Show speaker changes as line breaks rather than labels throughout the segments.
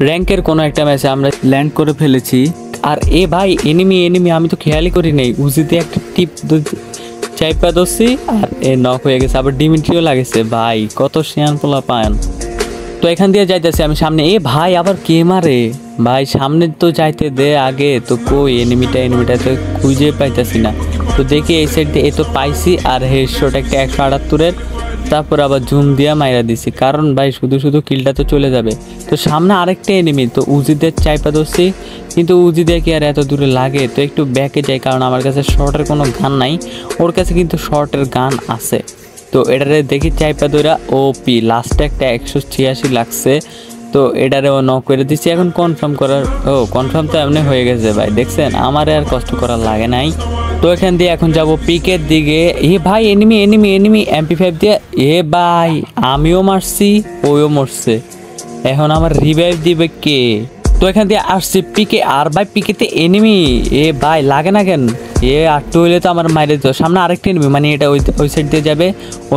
র্যাঙ্কের কোনো একটা ম্যাচে আমরা ল্যান্ড করে ফেলেছি। আর এ ভাই এনিমি আমি তো খেয়ালই করি নাই, উজিতে একটা টিপ চাইপা ধরছি আর এ নক হয়ে গেছে, আবার ডিমিট্রিও লাগেছে। ভাই কত শিয়ান পোলা পান। তো এখান দিয়ে যাইতেছি আমি সামনে, এ ভাই আবার কে মারে ভাই, সামনে তো যাইতে দে আগে। তো কই এনিমিটা তো খুঁজে পাইতেছি না। তো দেখি এই সাইড দিয়ে এ তো পাইছি, আর হেডশট একটা 178-এর, তারপর আবার জুম দিয়া মাইরা দিছি, কারণ ভাই শুধু কিলটা তো চলে যাবে। তো সামনে আরেকটা এনিমি, তো উজিদের চাইপা ধরছি, কিন্তু উজি দিয়ে কি আর এত দূরে লাগে। তো একটু ব্যাকে যাই, কারণ আমার কাছে শর্টের কোনো গান নাই, ওর কাছে কিন্তু শর্টের গান আছে। তো এটারে দেখি চাইপা ধরা ওপি, লাস্টে একটা 186 লাগছে। তো এটারে ও নক করে দিচ্ছি। এখন কনফার্ম তো এমনি হয়ে গেছে ভাই, দেখছেন আমার আর কষ্ট করার লাগে নাই। তো এখান দিয়ে এখন যাব পিকের দিকে। এ ভাই এনিমি MP5 দিয়ে, এ ভাই আমিও মারছি ওও মরছে, এখন আমার রিভাইভ দিবে কে? তো এখান দিয়ে আসছি পিকে, আর ভাই পিকেতে এনিমি, এ ভাই লাগে না কেন? এ আটটু হইলে তো আমার মাইরে দিত। সামনে আরেকটা এনিমি, মানে এটা ওই সাইড দিয়ে যাবে,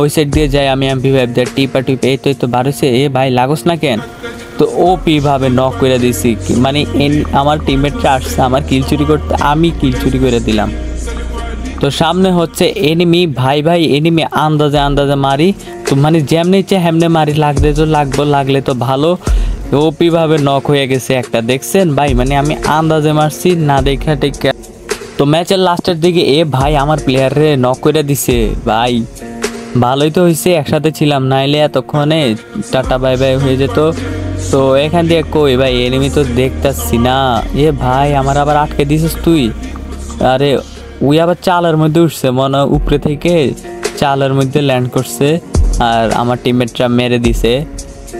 ওই সাইড দিয়ে যাই আমি MP5 দিয়ে টিপা এই তো বার হয়েছে। এ ভাই লাগোস না কেন? তো ওপি ভাবে নক করে দিছি, মানে আমার টিমমেটরা আসছে আমার কিল চুরি করতে, আমি কিল চুরি করে দিলাম। তো সামনে হচ্ছে এনিমি, ভাই এনিমি আন্দাজে মারি, তো মানে যেমনি ইচ্ছে হেমনে মারি, লাগলে তো ভালো। ওপি ভাবে নক হয়ে গেছে একটা, দেখছেন ভাই, মানে আমি আন্দাজে মারছি না দেখা টেকা। তো ম্যাচের লাস্টের দিকে এ ভাই আমার প্লেয়ারে নক করে দিছে ভাই, ভালোই তো হয়েছে একসাথে ছিলাম, নাইলে এতক্ষণে টাটা বাই বাই হয়ে যেত। তো এখান দিয়ে কই ভাই এনিমি তো দেখতাছি না। এ ভাই আমার আবার আটকে দিছিস তুই? আরে ওই আবার চালের মধ্যে উঠছে, মনে উপরে থেকে চালের মধ্যে ল্যান্ড করছে, আর আমার টিমমেটরা মেরে দিছে।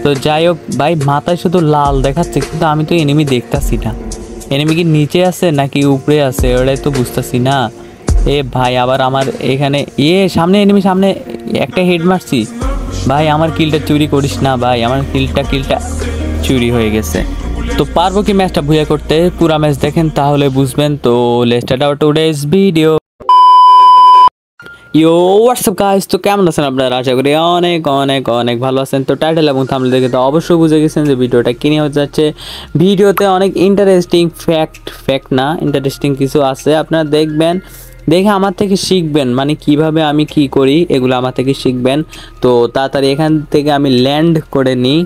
তো যাই হোক ভাই, মাথায় শুধু লাল দেখাচ্ছে, কিন্তু আমি তো এনিমি দেখতাছি না। এনিমি কি নিচে আছে নাকি উপরে আছে ওটাই তো বুঝতেছি না। এ ভাই আবার আমার এখানে সামনে এনিমি, সামনে একটা হেড মারছি। ভাই আমার কিলটা চুরি করিস না ভাই, আমার কিলটা চুরি হয়ে গেছে। তো পারবো কি ম্যাচটা ভুয়া করতে? পুরা ম্যাচ দেখেন তাহলে বুঝবেন। তো let's start our today's video. Yo WhatsApp guys, তো কেমন আছেন আপনারা? আশা করি অনেক ভালো আছেন। তো টাইটেল এবং থাম্বনেল দেখে তো অবশ্যই বুঝে গেছেন যে ভিডিওটা কি নিয়ে হতে যাচ্ছে। ভিডিওতে অনেক ইন্টারেস্টিং ইন্টারেস্টিং কিছু আছে, আপনারা দেখবেন, দেখে আমার থেকে শিখবেন, মানে কিভাবে আমি কি করি এগুলো আমার থেকে শিখবেন। তো তাড়াতাড়ি এখান থেকে আমি ল্যান্ড করে নিই।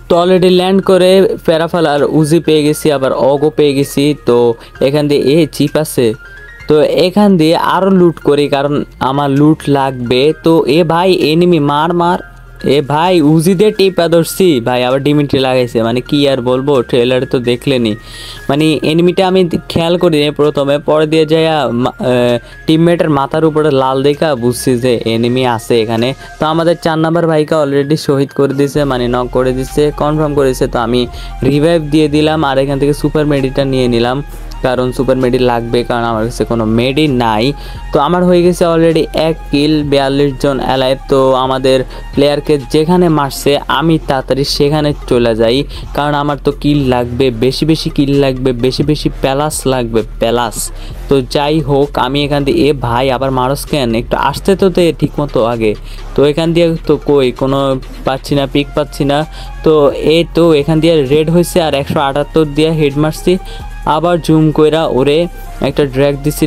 তো অলরেডি ল্যান্ড করে প্যারাফল আর উজি পেয়ে গেছি, আবার অগও পেয়ে গেছি। তো এখান দিয়ে চিপ আছে, তো এখান দিয়ে আরও লুট করি, কারণ আমার লুট লাগবে। তো ভাই এনিমি মার, এ ভাই উজি দিয়ে টিপা ধরছি ভাই, আবার ডিমিট্রি লাগাইছে, মানে কি আর বলবো, ট্রেলারে তো দেখলেনি। মানে এনিমিটা আমি খেয়াল করি প্রথমে, পরে দিয়ে যাই টিমমেটের মাথার উপরে লাল দেখা বুঝছি যে এনিমি আছে এখানে। তো আমাদের 4 নাম্বার ভাইকে অলরেডি শহীদ করে দিয়েছে, মানে নক করে দিচ্ছে, কনফার্ম করেছে। তো আমি রিভাইভ দিয়ে দিলাম, আর এখান থেকে সুপার মেডিটা নিয়ে নিলাম, কারণ সুপার মেডি লাগবে, কারণ আমার কাছে কোনো মেডি নাই। তো আমার হয়ে গেছে অলরেডি 1 কিল, 42 জন অ্যালাইভ। তো আমাদের প্লেয়ারকে যেখানে মারছে আমি তাড়াতাড়ি সেখানে চলে যাই, কারণ আমার তো কিল লাগবে, বেশি কিল লাগবে, বেশি প্যালাস লাগবে, প্যালাস। তো যাই হোক, আমি এখান দিয়ে ভাই আবার মারস কেন? একটু আসতে তো দে ঠিক মতো আগে। তো এখান দিয়ে তো কই কোনো পাচ্ছি না, পিক পাচ্ছি না। তো তো এখান দিয়ে রেড হয়েছে, আর 178 দিয়ে হেড মারছি। আবার জুম কইরা ওরে একটা ড্র্যাগ দিছি,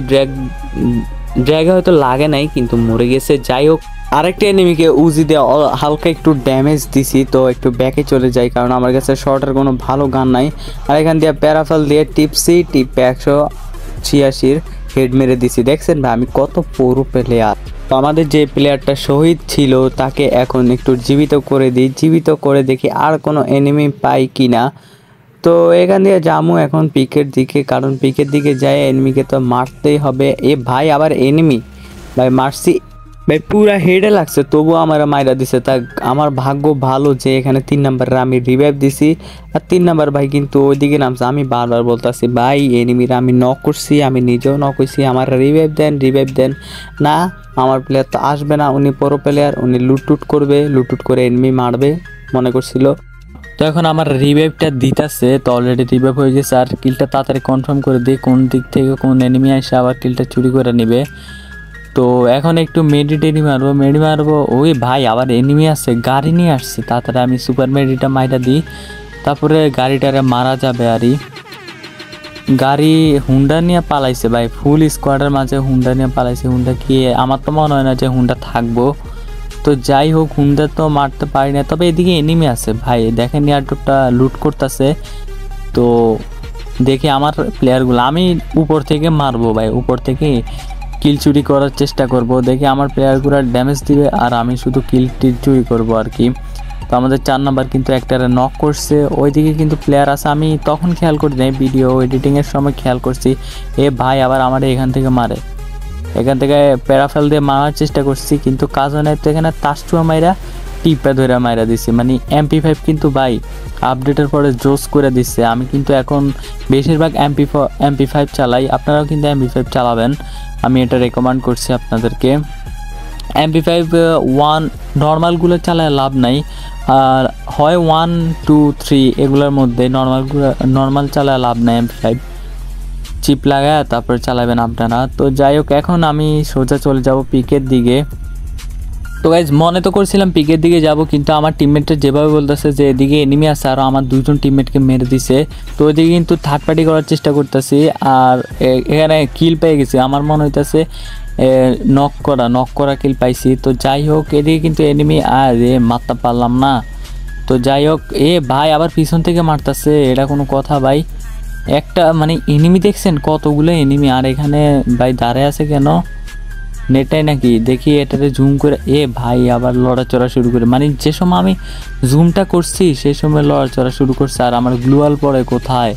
ড্র্যাগে হয়তো লাগে নাই, কিন্তু মরে গেছে। যাই হোক, আরেকটা এনিমিকে উজি দিয়ে হালকা একটু ড্যামেজ দিছি। তো একটু ব্যাকে চলে যাই, কারণ আমার কাছে শর্টের কোনো ভালো গান নাই। আর এখান দিয়ে প্যারাফল দিয়ে টিপে 186 হেড মেরে দিছি। দেখছেন ভাই আমি কত পুরো প্লেয়ার। তো আমাদের যে প্লেয়ারটা শহীদ ছিল তাকে এখন একটু জীবিত করে দিই, জীবিত করে দেখি আর কোনো এনিমি পাই কিনা। তো এখান দিয়ে যামু এখন পিকের দিকে, কারণ পিকের দিকে যাই এনিমিকে তো মারতেই হবে। ভাই আবার এনিমি ভাই মারছি ভাই, পুরা হেডে লাগছে, তবুও আমার মাইরা দিছে। তা আমার ভাগ্য ভালো যে এখানে 3 নাম্বারে আমি রিভাইভ দিছি, আর 3 নাম্বার ভাই কিন্তু ওইদিকে নামছে। আমি বারবার বলতেছি ভাই এনিমিরা আমি নক করছি, আমি নিজেও নক করছি, আমার রিভাইভ দেন। না, আমার প্লেয়ার তো আসবে না, উনি প্রো প্লেয়ার, উনি লুটটুট করে এনিমি মারবে মনে করছিল। তো এখন আমার রিভাইভটা দিতেছে, তো অলরেডি রিভাইভ হয়ে গেছে। আর কিলটা তাড়াতাড়ি কনফার্ম করে দিই, কোন দিক থেকে কোন এনিমি আসে আবার কিলটা চুরি করে নেবে। তো এখন একটু মেডি মারবো। ওই ভাই আবার এনিমি আসছে, গাড়ি নিয়ে আসছে, তাড়াতাড়ি আমি সুপার মেডিটা মাইরা দিই। তারপরে গাড়িটারে মারা যাবে আরই। গাড়ি হুন্ডা নিয়ে পালাইছে ভাই, ফুল স্কোয়াডের মাঝে হুন্ডা নিয়ে পালাইছে। হুন্ডা কি, আমার তো মনে হয় না যে হুন্ডা থাকবো। তো যাই হোক, হুন্ডা তো মারতে পারি না। তবে এদিকে এনিমি আছে ভাই, দেখেন এয়ারড্রপটা লুট করতেছে। তো দেখি আমার প্লেয়ারগুলো, আমি উপর থেকে মারবো ভাই, উপর থেকে কিল চুরি করার চেষ্টা করব। দেখি আমার প্লেয়ারগুলো ড্যামেজ দিবে আর আমি শুধু কিল চুরি করব আর কি। তো আমাদের 4 নাম্বার কিন্তু একটা নক করছে, ওইদিকে কিন্তু প্লেয়ার আছে। আমি তখন খেয়াল করি নাই, ভিডিও এডিটিংয়ের সময় খেয়াল করছি। এ ভাই আবার আমার এখান থেকে মারে, এখান থেকে প্যারাফেল দিয়ে মারার চেষ্টা করছি, কিন্তু কাজ হয় না। তো এখানে তাস্টুয়া মাইরা টিপা ধরে মাইরা দিছি। মানে MP5 কিন্তু ভাই আপডেটের পরে জোস করে দিচ্ছে। আমি কিন্তু এখন বেশিরভাগ MP5 চালাই, আপনারাও কিন্তু MP5 চালাবেন, আমি এটা রেকমেন্ড করছি আপনাদেরকে। MP5 1 নর্মালগুলো চালায় লাভ নাই, আর হয় 1, 2, 3 এগুলোর মধ্যে নর্মাল চালায় লাভ নাই। MP5 চিপ লাগায় তারপরে চালাবেন আপনারা। তো যাই হোক, এখন আমি সোজা চলে যাব পিকের দিকে। তো গাইজ মনে তো করছিলাম পিকের দিকে যাব, কিন্তু আমার টিমমেটটা যেভাবে বলতেছে যে এদিকে এনিমি আছে, আর আমার 2জন টিমমেটকে মেরে দিছে। তো ওইদিকে কিন্তু থার্ড পার্টি করার চেষ্টা করতেছি, আর এখানে কিল পেয়ে গেছি। আমার মনে হইতেছে নক করা কিল পাইছি। তো যাই হোক, এদিকে কিন্তু এনিমি আর মারতে পারলাম না। তো যাই হোক, ভাই আবার পিছন থেকে মারতেছে, এটা কোনো কথা ভাই? একটা মানে এনিমি দেখছেন, কতগুলো এনিমি, আর এখানে ভাই দাঁড়ায় আছে কেন? নেটটাই নাকি, দেখি এটাতে জুম করে। ভাই আবার লড়াচড়া শুরু করে, মানে যে সময় আমি জুমটা করছি সেই সময় লড়াচড়া শুরু করছে। আর আমার গ্লুয়াল পরে কোথায়,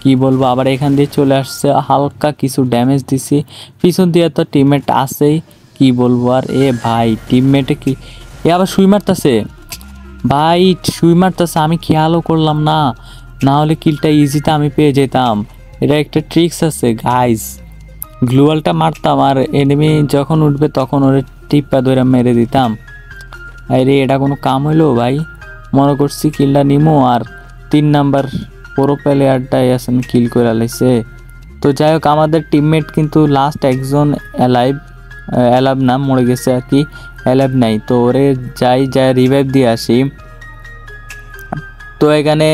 কি বলবো, আবার এখান দিয়ে চলে আসছে। হালকা কিছু ড্যামেজ দিছি, পিছন দিয়ে তো টিমমেট আছেই, কি বলবো আর। ভাই টিমমেটে কি আবার সুই মারতেছে ভাই, সুই মারতেছে, আমি খেয়ালও করলাম না, না হলে কিলটা ইজিতে আমি পেয়ে যেতাম। এটা একটা ট্রিক্স আছে গাইজ, গ্লুয়ালটা মারতাম আর এনিমি যখন উঠবে তখন ওরে টিপ্পা ধরে মেরে দিতাম। আরে এটা কোনো কাম হইলো ভাই? মনে করছি কিলটা নিমো, আর 3 নাম্বার পুরো প্লেয়ারটাই আছেন কিল করে লাইছে। তো যাই হোক, আমাদের টিমমেট কিন্তু লাস্ট একজন অ্যালাইভ না, মরে গেছে আর কি, অ্যালাইভ নাই। তো ওরে যাই রিভাইভ দিয়ে আসি। তো এখানে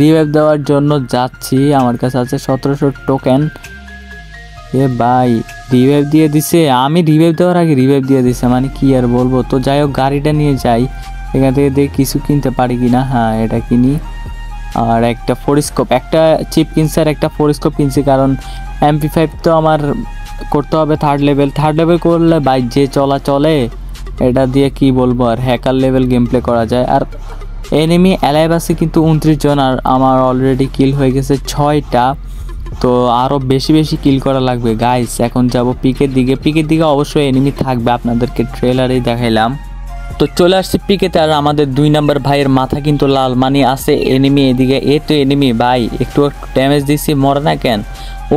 রিভাইভ দেওয়ার জন্য যাচ্ছি, আমার কাছে আছে 1700 টোকেন। ভাই রিভাইভ দিয়ে দিছে, আমি রিভাইভ দেওয়ার আগে রিভাইভ দিয়ে দিছে, মানে কি আর বলবো। তো যাই হোক, গাড়িটা নিয়ে যাই, এখান থেকে দেখি কিছু কিনতে পারি কিনা। হ্যাঁ, এটা কিনি, আর একটা ফোরস্কোপ, একটা চিপ কিনছি আর একটা ফোরস্কোপ কিনছি, কারণ MP5 তো আমার করতে হবে থার্ড লেভেল করলে ভাই যে চলে, এটা দিয়ে কি বলবো আর, হ্যাকার লেভেল গেম প্লে করা যায়। আর এনিমি অ্যালাইভ আছে কিন্তু 29 জন, আর আমার অলরেডি কিল হয়ে গেছে 6টা। তো আরও বেশি কিল করা লাগবে গাইস। এখন যাব পিকের দিকে অবশ্যই এনিমি থাকবে, আপনাদেরকে ট্রেলারেই দেখাইলাম। তো চলে আসছি পিকেতে, আর আমাদের 2 নাম্বার ভাইয়ের মাথা কিন্তু লাল, মানে আছে এনিমি এদিকে। তো এনিমি ভাই একটু ড্যামেজ দিছি, মরে না কেন,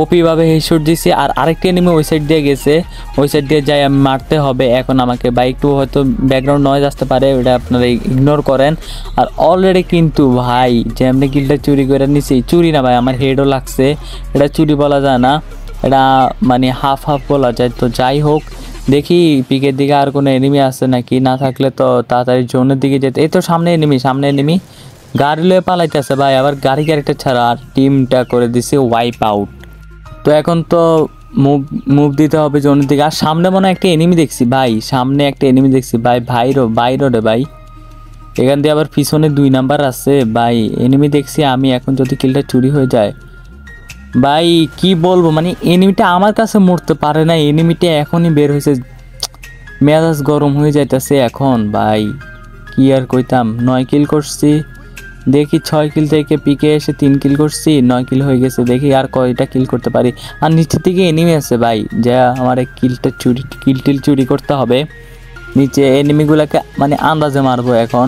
ওপি ভাবে হেডশট দিছি। আর আরেকটা এনিমি ওই সাইড দিয়ে গেছে, ওই সাইড দিয়ে যাই আমি মারতে হবে এখন আমাকে। ভাই একটু হয়তো ব্যাকগ্রাউন্ড নয়েজ আসতে পারে, ওটা আপনারা ইগনোর করেন। আর অলরেডি কিন্তু ভাই যেমনি কিলটা চুরি করে নিছি, চুরি না ভাই, আমার হেডও লাগছে, এটা চুরি বলা যায় না, এটা মানে হাফ বলা যায়। তো যাই হোক, দেখি পিকের দিকে আর কোনো এনিমি আছে নাকি, না থাকলে তো তাড়াতাড়ি জোনের দিকে যেতে। এই তো সামনে এনিমি গাড়ি লয়ে পালাইতেছে ভাই, আবার গাড়ি ক্যারেক্টার ছাড়া, আর টিমটা করে দিছে ওয়াইপ আউট। তো এখন তো মুভ দিতে হবে জোনের দিকে। আর সামনে মনে একটা এনিমি দেখছি ভাই, বাইরো রে ভাই, এখান দিয়ে আবার পিছনে 2 নাম্বার আছে ভাই, এনিমি দেখছি আমি। এখন যদি কিলটা চুরি হয়ে যায় ভাই, কি বলবো, মানে এনিমিটা আমার কাছে মরতে পারে না, এনিমিটা এখনই বের হয়েছে, মেজাজ গরম হয়ে যাইতেছে এখন ভাই, কি আর কইতাম। 9 কিল করছি, দেখি 6 কিল থেকে পিকে এসে 3 কিল করছি, 9 কিল হয়ে গেছে। দেখি আর কয়টা কিল করতে পারি। আর নিচের দিকে এনিমি আছে ভাই, যা আমার কিলটা কিল চুরি করতে হবে। নিচে এনিমিগুলোকে মানে আন্দাজে মারবো এখন।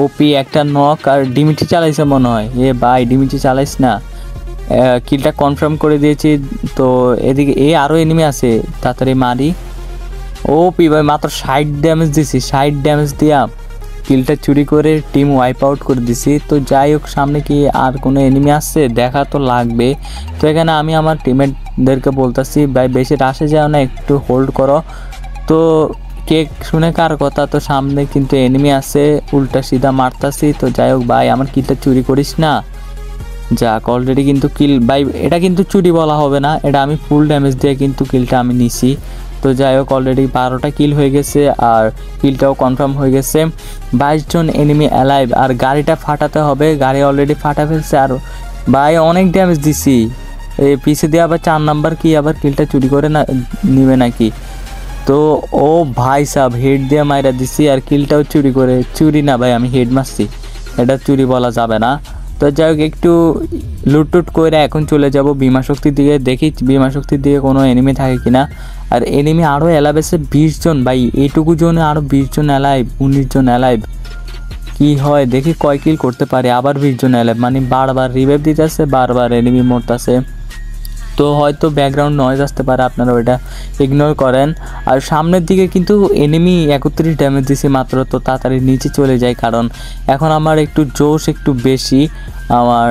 ওপি একটা নক, আর ডিমিটি চালাইছে মনে হয়। ভাই ডিমিটি চালাইস না, কিলটা কনফার্ম করে দিয়েছি। তো এদিকে আরও এনিমি আছে, তাড়াতাড়ি মারি। ওপি ভাই মাত্র 60 ড্যামেজ দিছি, 60 ড্যামেজ দিয়া কিলটা চুরি করে টিম ওয়াইপ আউট করে দিছি। তো যাই হোক, সামনে কি আর কোনো এনিমি আসছে দেখা তো লাগবে। তো এখানে আমি আমার টিমমেটদেরকে বলতেছি ভাই বেশি রাশে যাও না, একটু হোল্ড করো। তো
কে শুনে কার কথা। তো সামনে কিন্তু এনিমি আছে, উল্টা সিধা মারতাছি। তো যাই হোক ভাই, আমার কিলটা চুরি করিস না। যাক, অলরেডি কিন্তু কিল ভাই, এটা কিন্তু চুরি বলা হবে না, এটা আমি ফুল ড্যামেজ দিয়ে কিন্তু কিলটা আমি নিছি। তো যাই হোক, অলরেডি 12টা কিল হয়ে গেছে আর কিলটাও কনফার্ম হয়ে গেছে। 22 জন এনিমি অ্যালাইভ, আর গাড়িটা ফাটাতে হবে। গাড়ি অলরেডি ফাটা ফেলছে, আর ভাই অনেক ড্যামেজ দিছি। এই পিছে দিয়ে আবার 4 নাম্বার কি আবার কিলটা চুরি করে না নিবে নাকি? তো ও ভাই সাহেব, হেড দিয়ে মাইরা দিছি আর কিলটাও চুরি করে। চুরি না ভাই, আমি হেড মারছি, এটা চুরি বলা যাবে না। তো যাই হোক, একটু লুটটুট করে এখন চলে যাব বিমা শক্তির দিকে, দেখি বিমা শক্তির দিকে কোনো এনিমি থাকে কিনা। আর এনিমি আরও অ্যালাইভ আছে 20 জন ভাই, এইটুকু জনে আরও 20 জন অ্যালাইভ, 19 জন অ্যালাইভ। কি হয় দেখি কয় কিল করতে পারে। আবার 20 জন অ্যালাইভ, মানে বারবার রিভাইভ দিতেছে, বারবার এনিমি মরতেছে। তো হয়তো ব্যাকগ্রাউন্ড নয়েজ আসতে পারে, আপনারা ওইটা ইগনোর করেন। আর সামনের দিকে কিন্তু এনিমি 31 ড্যামেজ দিছি মাত্র। তো তাড়াতাড়ি নিচে চলে যায়, কারণ এখন আমার একটু জোশ একটু বেশি, আমার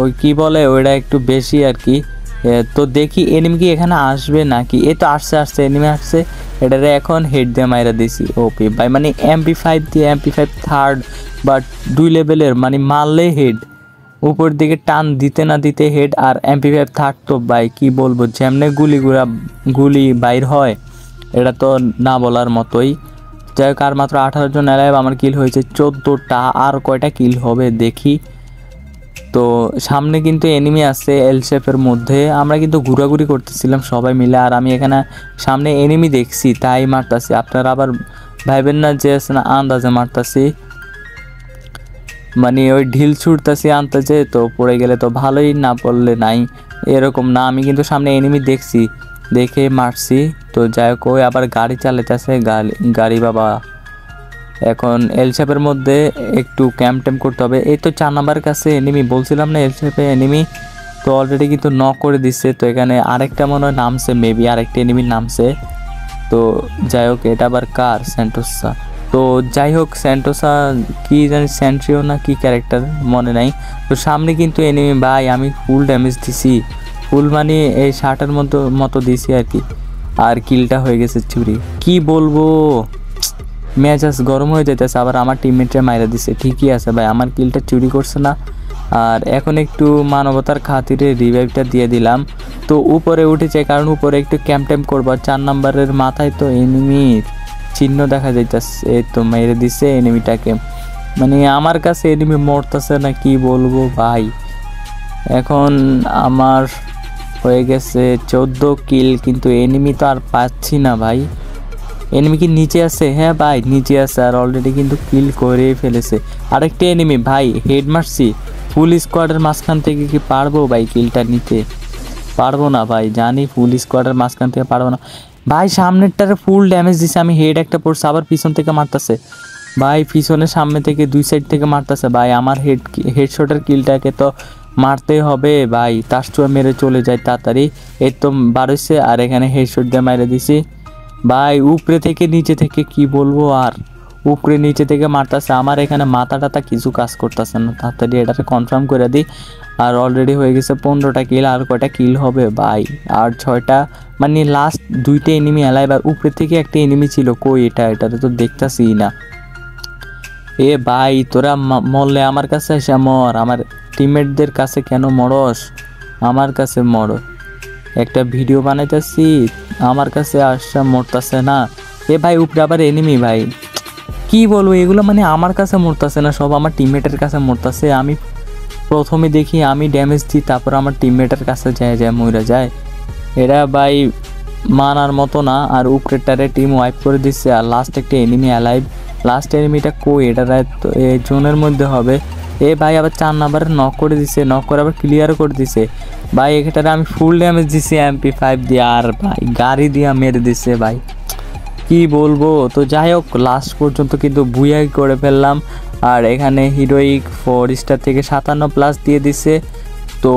ওই কী বলে ওইটা একটু বেশি আর কি। তো দেখি এনিমি কি এখানে আসবে নাকি। এই তো আসছে এনিমি আসছে, এটারে এখন হেড দিয়ে মাইরা দিছি। ওপি ভাই, মানে MP5 দিয়ে, MP5 থার্ড বা 2 লেভেলের, মানে মারলে হেড, উপর দিকে টান দিতে না দিতে হেড। আর MP5 থার্ড তো ভাই কি বলবো, যেমনে গুলি বাইর হয়, এটা তো না বলার মতোই। যাই হোক, আর মাত্র 18 জন অ্যালাইভ, আমার কিল হয়েছে 14টা। আর কয়টা কিল হবে দেখি। তো সামনে কিন্তু এনিমি আছে এল শেপের মধ্যে, আমরা কিন্তু ঘোরাঘুরি করতেছিলাম সবাই মিলে। আর আমি এখানে সামনে এনিমি দেখছি তাই মারতাছি, আপনারা আবার ভাইবেন না যে না আন্দাজে মারতাছি, মানে ওই ঢিল ছুটতাছি আনতেছে, তো পড়ে গেলে তো ভালোই, না পড়লে নাই, এরকম না। আমি কিন্তু সামনে এনিমি দেখছি, দেখে মারছি। তো যাই হোক, ওই আবার গাড়ি চালাইতেছে, গাড়ি বাবা। এখন এল শেপের মধ্যে একটু ক্যাম্প ট্যাম্প করতে হবে। এই তো 4 নাম্বার কাছে এনিমি, বলছিলাম না এল শেপে এনিমি। তো অলরেডি কিন্তু নক করে দিচ্ছে। তো এখানে আরেকটা মনে হয় নামছে, মেবি আরেকটা এনিমির নামছে। তো যাই হোক, এটা আবার কার? স্যান্টোসা। তো যাই হোক, স্যান্টোসা কি জানি, স্যান্ট্রিও না কি ক্যারেক্টার মনে নাই। তো সামনে কিন্তু এনিমি ভাই, আমি ফুল ড্যামেজ দিছি, ফুল মানে এই 60-এর মতো দিছি আর কি। আর কিলটা হয়ে গেছে চুরি। কি বলবো, মেজাজ গরম হয়ে যাইতেছে। আবার আমার টিমমেটরা মাইরা দিছে, ঠিকই আছে ভাই, আমার কিলটা চুরি করছে না। আর এখন একটু মানবতার খাতিরে রিভাইভটা দিয়ে দিলাম। তো উপরে উঠেছে, কারণ উপরে একটু ক্যাম্প ট্যাম্প করবো। 4 নাম্বারের মাথায় তো এনিমির চিহ্ন দেখা যাইতেছে, এই তো মেরে দিছে এনিমিটাকে। মানে আমার কাছে এনিমি মরতেছে না, কি বলবো ভাই। এখন আমার হয়ে গেছে 14 কিল, কিন্তু এনিমি তো আর পাচ্ছি না ভাই। এনিমি কি নিচে আছে? হ্যাঁ ভাই নিচে আছে, আর অলরেডি কিন্তু কিল করে ফেলেছে। আরেকটা এনিমি ভাই, হেড মারছি। ফুল স্কোয়াডের মাঝখান থেকে কি পারবো ভাই কিলটা নিতে? পারবো না ভাই, জানি ফুল স্কোয়াডের মাঝখান থেকে পারবো না ভাই। সামনেরটারে ফুল ড্যামেজ দিছে, আমি হেড একটা পড়ছে, আবার পিছন থেকে মারতেছে ভাই, পিছনের সামনে থেকে 2 সাইড থেকে মারতেছে ভাই। আমার হেডশটের কিলটাকে তো মারতেই হবে ভাই, তার চুয়া মেরে চলে যায় তাড়াতাড়ি। এই তো বাড়ছে, আর এখানে হেডশট দিয়ে মাইরে দিছি ভাই। উপরে থেকে নিচে থেকে কি বলবো, আর উপরে নিচে থেকে মারতেছে। আমার এখানে মাথা টাথা কিছু কাজ করতেছে না, তাড়াতাড়ি এটাকে কনফার্ম করে দিই। আর অলরেডি হয়ে গেছে 15টা কিল। আর কয়টা কিল হবে ভাই? আর 6টা, মানে লাস্ট 2টা এনিমি অ্যালাইভ। আর উপরে থেকে একটা এনিমি ছিল, কই এটাতে তো দেখতাছি না। এ ভাই, তোরা মরলে আমার কাছে এসে মর, আমার টিমমেটদের কাছে কেন মরস? আমার কাছে মর। একটা ভিডিও বানাইতেছি, আমার কাছে আসা মরতাছে না। এ ভাই, উপরে আবার এনিমি ভাই, কি বলবো এগুলো, মানে আমার কাছে মরতাছে না, সব আমার টিমমেটের কাছে মরতাছে। আমি প্রথমে দেখি আমি ড্যামেজ দিই, তারপর আমার টিমমেটের কাছে যায় মরে যায়। এরা ভাই মানার মতো না। আর উপরেরটারে টিম ওয়াইপ করে দিচ্ছে, আর লাস্ট একটা এনিমি অ্যালাইভ। লাস্ট এনিমিটা কই? এটা এই জোনের মধ্যে হবে। এ ভাই, আবার 4 নাম্বারে নক করে দিছে, নক করে আবার ক্লিয়ার করে দিছে ভাই। এখানটারে আমি ফুল ড্যামেজ দিছি MP5 দিয়ে, আর ভাই গাড়ি দিয়ে মেরে দিছে ভাই, কি বলবো। তো যাই হোক, লাস্ট পর্যন্ত কিন্তু বুয়াই করে ফেললাম। আর এখানে হিরোইক 4 স্টার থেকে 57+ দিয়ে দিছে। তো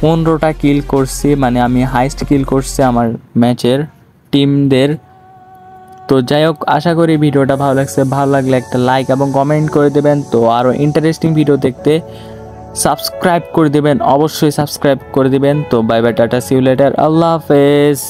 15টা কিল করছি, মানে আমি হাইস্ট কিল করছি আমার ম্যাচের টিমদের। তো যাই হোক, আশা করি ভিডিওটা ভালো লাগছে। ভালো লাগলে একটা লাইক এবং কমেন্ট করে দেবেন। তো আরও ইন্টারেস্টিং ভিডিও দেখতে সাবস্ক্রাইব করে দেবেন, অবশ্যই সাবস্ক্রাইব করে দেবেন। তো bye bye, tata, see you later, আল্লাহ হাফেজ।